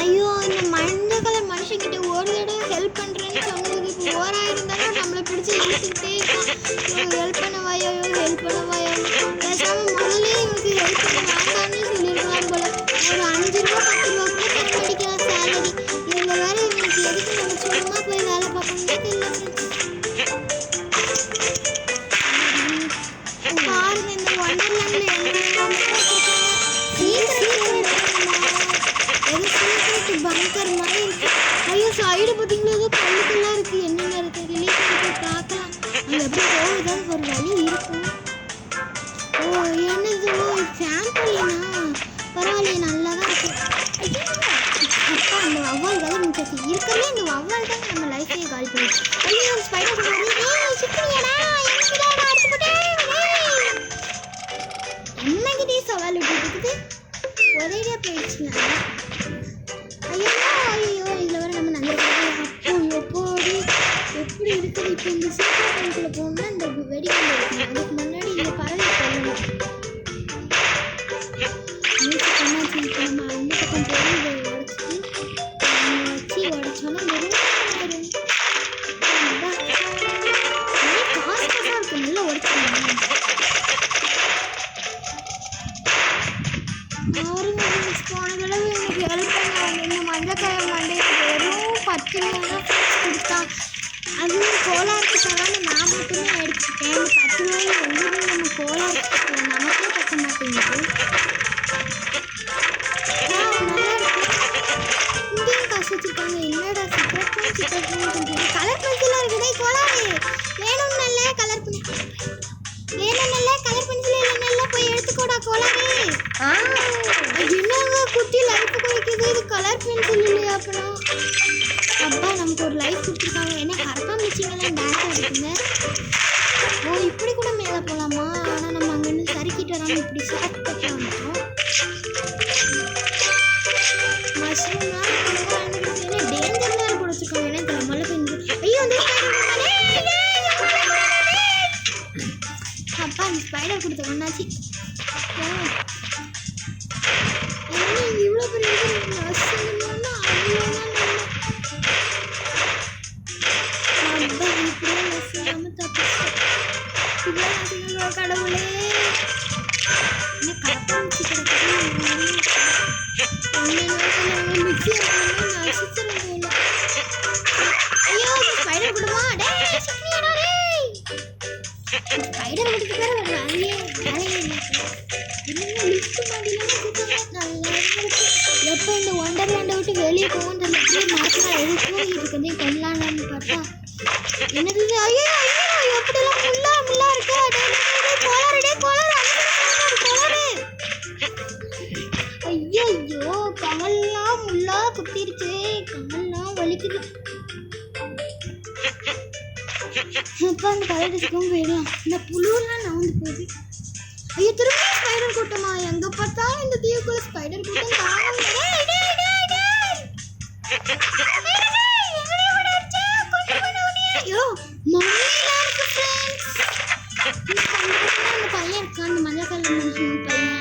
ஐயோ, இந்த மஞ்சள் கலர் மனுஷங்கிட்ட ஒரு தடவை ஹெல்ப் பண்ணுறேன்னு சொன்னதுக்கு இப்போ ஓராயிரம் தடவை நம்மளை பிடிச்சி இழுத்துக்கிட்டே இருக்கான். ஹெல்ப் பண்ணவாயோ ஹெல்ப் பண்ணவாயோ. பேசாமல் முதல்ல இவனுக்கு ஹெல்ப் பண்ண வேண்டாம்னு சொல்லியிருக்கலாம் போல. ஒரு 5 ரூபா 10 ரூபா கூட தர மாட்டேங்கிறான் சேலரி. இதில் வேற இவனுக்கு எதுக்கு நம்ம சும்மா போய் வேலை பார்க்கணும்னே தெரியல. பாருங்க, இந்த ஒண்டர்லேண்டில் பங்கர் மாதிரி இருக்கு. ஐயோ, சைடு பார்த்தீங்களா ஏதோ கல்லுக்கெல்லாம் இருக்கு. என்னென்ன இருக்கு ரிலீஸ் பண்ணி பார்க்கலாம். அங்கே எப்படி போகுதான் ஒரு வழி இருக்கும். ஓ, என்னது? ஓ, சாம்பிள்னா பரவாயில்லையே, நல்லா தான் இருக்கு. அப்பா, அந்த வவ்வால் வேலை மிச்சம் இருக்கிறதே. இந்த வவ்வால் தான் நம்ம லைஃபையே கால் பண்ணிடுச்சு. ஐயோ, ஸ்பைடர் சுற்றியடா என்னகிட்டே சவால் விட்டுட்டு ஒரேடியா போயிடுச்சுங்க. ஐயோ ஐயோ, இதில் வர நம்ம நல்ல எப்போடி எப்படி இருக்குது. இப்போ இந்த சீக்கிரம் டைம்குள்ளே போகணும்னா இந்த வெடிக்கல் இருக்கணும். அதுக்கு முன்னாடி இந்த பறவை போகணும். கண்ணாச்சி இப்போ நம்ம அந்த பக்கம் போய் இதை உடச்சிட்டு உடச்சோன்னா காசு காசாக இருக்கும். நல்லா உடச்சிக்கணும். போன தடவை எனக்கு ஹெல்ப் பண்ண இந்த மஞ்சக்காயை மண்டையை வெறும் 10 ரூபா கொடுத்தான். அதுவும் கோலாரத்துக்காக நான் மட்டுமே எடுத்துக்கிட்டேன். அந்த 10 ரூபாய் எங்கேருந்து நம்ம கோலாரத்துக்கு நமக்கே பற்ற மாட்டேங்குது. இங்கேயும் காசு வச்சுருக்காங்க. என்னடா சிக்கன் சொல்லிட்டு கலர் பென்சிலாக இருக்குதே. கோலாறு வேணும், நல்ல கலர் வேணும், நல்ல கலர் பென்சில் இல்லைன்னா போய் எடுத்துக்கோடா கோலாறு. என்னங்க குட்டி லைஃப் குறைக்குது. இது கலர் பென்சில் இல்லையா? அப்புறம் அப்பா, நமக்கு ஒரு லைஃப் கொடுத்துருக்காங்க. என்ன கரெக்டாக மிச்சிங்கெல்லாம் டான்ஸ் ஆகிடுங்க. ஓ, இப்படி கூட மேலே போகலாமா? ஆனால் நம்ம அங்கேருந்து சறுக்கிட்டு வராமல் இப்படி ஷார்ட் கட்டாக வந்துட்டோம். மஷ்ரூம்னா என்ன டேஞ்சர் மாதிரி கூட வச்சுருக்காங்க. ஏன்னா இதில் மழை பெஞ்சு ஐயோ வந்து அப்பா, அந்த ஸ்பைடர் கொடுத்த ஒன்றாச்சு. இவ்வளோ பெரிய அசிங்கமான அவ்வளோதான் இப்படியே அசிங்காமல் தப்பிச்சேன். இப்படியே அசிங்கமாக கடவுளே. என்ன கரெக்டாக மிக்சி கிடக்குது. மிக்சி நசிச்சிடும் போல. ஐயோ, ஸ்பைடர் கொடுமா. டே சுப்னியாடா, டே ஸ்பைடர் கொடுத்து பேர் ஒரு வேலையே இல்லை. என்னங்க லிஃப்ட் மாடிலாம் நல்லா இருக்கு. எப்போ இந்த ஒண்டர்லேண்டை விட்டு வெளியே போகும் இந்த லிஃப்ட் மாற்றினா எதுக்கும் இதுக்கு கொள்ளலான்னு பார்த்தா என்னது? ஐயோ ஐயோ, எப்படிலாம் முள்ளா இருக்கு. கோளாறு கோளாறு. ஐயோ ஐயோ, கமல்லாம் முள்ளா குத்திருச்சு. கமல்லாம் வலிக்குது. அப்போ அந்த கலர் டிஸ்க்கும் போயிடலாம். இந்த புழுலாம் நவுந்து போகுது. ஐயோ, திரும்ப ஸ்பைடர் கூட்டமா? எங்க பார்த்தாலும் இந்த தீவுக்குள்ள ஸ்பைடர் கூட்டம் காணும். ஐயோ, மழையில இருக்கு ஃப்ரெண்ட்ஸ். அந்த பையன் இருக்கான், அந்த மஞ்சள் கலர் மனுஷன் பையன்.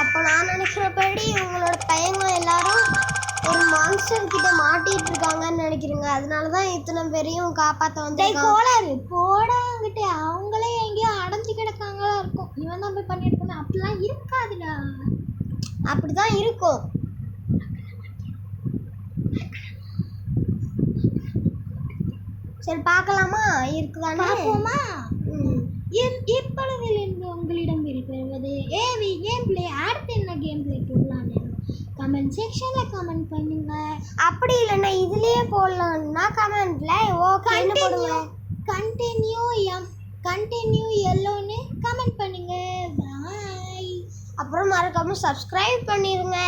அப்போ நான் நினைக்கிறபடி உங்களோட பையங்களும் எல்லாரும் ஒரு மான்ஸ்டர் கிட்ட மாட்டிட்டு இருக்காங்கன்னு நினைக்கிறீங்க. அதனாலதான் இத்தனை பேரையும் காப்பாற்ற வந்து கோளாறு போடாங்கிட்ட அவங்களே எங்கேயோ அடைஞ்சு கிடக்காங்களா இருக்கும். இவன் தான் போய் பண்ணியிருக்கணும். அப்படிலாம் இருக்காதுடா. அப்படிதான் இருக்கும். சரி, பார்க்கலாமா? இருக்குதானே பார்ப்போமா? இப்பொழுதிலிருந்து உங்களிடம் பெறுவது ஏவி கேம் பிளே. அடுத்து என்ன கேம் பிளே போடலான்னு கமெண்ட் செக்ஷனில் கமெண்ட் பண்ணுங்க. அப்படி இல்லைன்னா இதுலேயே போடலான்னா கமெண்ட்ல ஓகே கண்டினியூ எல்லோன்னு கமெண்ட் பண்ணுங்க. பாய். அப்புறம் மறக்காம சப்ஸ்கிரைப் பண்ணிடுங்க.